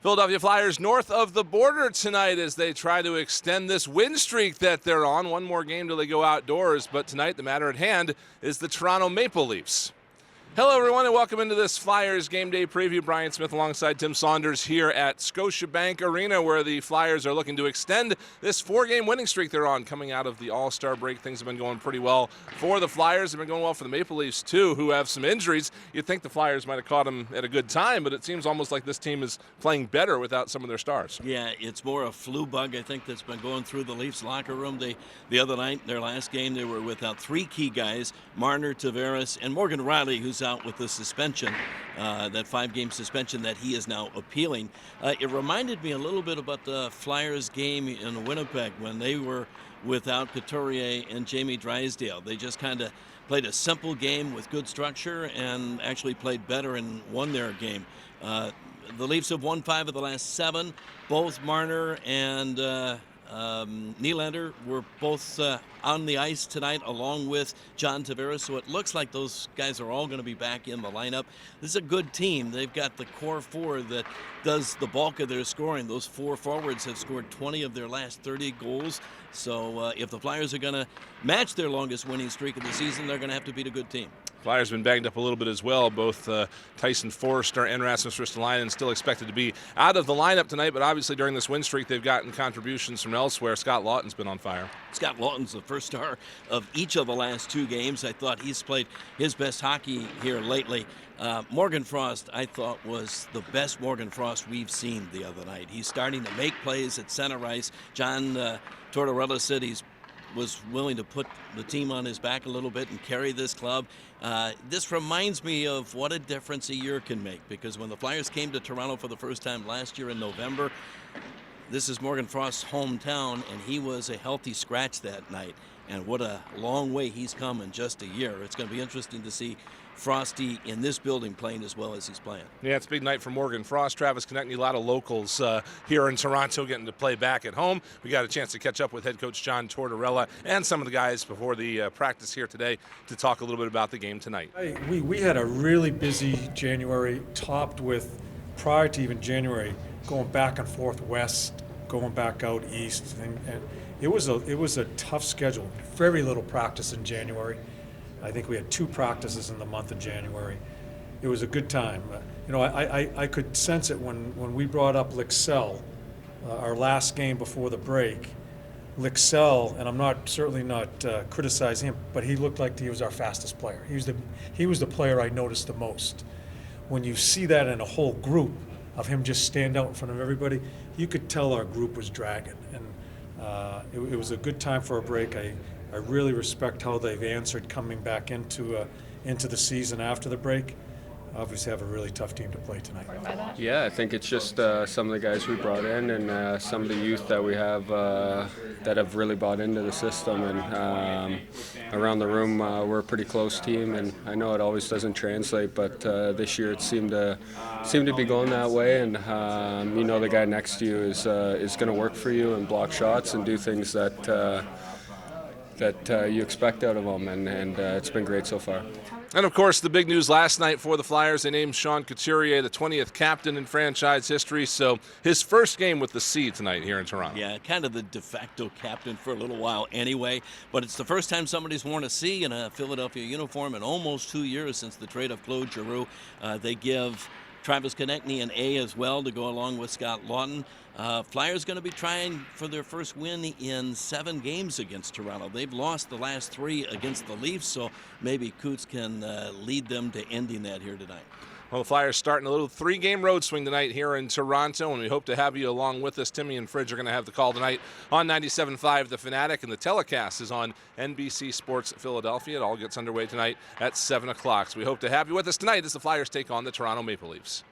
Philadelphia Flyers north of the border tonight as they try to extend this win streak that they're on. One more game till they go outdoors, but tonight the matter at hand is the Toronto Maple Leafs. Hello, everyone, and welcome into this Flyers game day preview. Brian Smith alongside Tim Saunders here at Scotiabank Arena, where the Flyers are looking to extend this four-game winning streak they're on coming out of the All-Star break. Things have been going pretty well for the Flyers. They've been going well for the Maple Leafs, too, who have some injuries. You'd think the Flyers might have caught them at a good time, but it seems almost like this team is playing better without some of their stars. Yeah, it's more a flu bug, I think, that's been going through the Leafs locker room. The other night, their last game, they were without three key guys, Marner, Tavares, and Morgan Riley, who's out with the suspension, that 5-game suspension that he is now appealing. It reminded me a little bit about the Flyers game in Winnipeg when they were without Couturier and Jamie Drysdale. They just kind of played a simple game with good structure and actually played better and won their game. The Leafs have won 5 of the last 7. Both Marner and Nylander were both on the ice tonight along with John Tavares, so it looks like those guys are all going to be back in the lineup. This is a good team. They've got the core 4 that does the bulk of their scoring. Those 4 forwards have scored 20 of their last 30 goals, so if the Flyers are going to match their longest winning streak of the season, they're going to have to beat a good team. Flyers been banged up a little bit as well. Both Tyson Forrester and Rasmus Ristolainen still expected to be out of the lineup tonight, but obviously during this win streak they've gotten contributions from elsewhere. Scott Laughton's been on fire. Scott Laughton's the first star of each of the last 2 games. I thought he's played his best hockey here lately. Morgan Frost, I thought, was the best Morgan Frost we've seen the other night. He's starting to make plays at center ice. John Tortorella said he was willing to put the team on his back a little bit and carry this club. This reminds me of what a difference a year can make, because when the Flyers came to Toronto for the first time last year in November, this is Morgan Frost's hometown, and he was a healthy scratch that night. And what a long way he's come in just a year. It's going to be interesting to see Frosty in this building playing as well as he's playing. Yeah, it's a big night for Morgan Frost. Travis Konecny, a lot of locals here in Toronto getting to play back at home. We got a chance to catch up with head coach John Tortorella and some of the guys before the practice here today to talk a little bit about the game tonight. We had a really busy January, topped with, prior to even January, going back and forth west, going back out east, and it was a tough schedule. Very little practice in January. I think we had 2 practices in the month of January. It was a good time. I could sense it when we brought up Lycksell, our last game before the break. Lycksell, and I'm certainly not criticizing him, but he looked like he was our fastest player. He was the player I noticed the most. When you see that in a whole group of him just stand out in front of everybody, you could tell our group was dragging. And it was a good time for a break. I really respect how they've answered coming back into the season after the break. Obviously have a really tough team to play tonight. Yeah, I think it's just some of the guys we brought in and some of the youth that we have that have really bought into the system. And around the room, we're a pretty close team, and I know it always doesn't translate, but this year it seemed to be going that way. And the guy next to you is going to work for you and block shots and do things that you expect out of them, and it's been great so far. And, of course, the big news last night for the Flyers, they named Sean Couturier the 20th captain in franchise history, so his first game with the C tonight here in Toronto. Yeah, kind of the de facto captain for a little while anyway, but it's the first time somebody's worn a C in a Philadelphia uniform in almost 2 years since the trade of Claude Giroux. They give Travis Konecny an A as well to go along with Scott Laughton. Flyers going to be trying for their first win in 7 games against Toronto. They've lost the last 3 against the Leafs, so maybe Coots can lead them to ending that here tonight. Well, the Flyers starting a little 3-game road swing tonight here in Toronto, and we hope to have you along with us. Timmy and Fridge are going to have the call tonight on 97.5 The Fanatic, and the telecast is on NBC Sports Philadelphia. It all gets underway tonight at 7 o'clock. So we hope to have you with us tonight as the Flyers take on the Toronto Maple Leafs.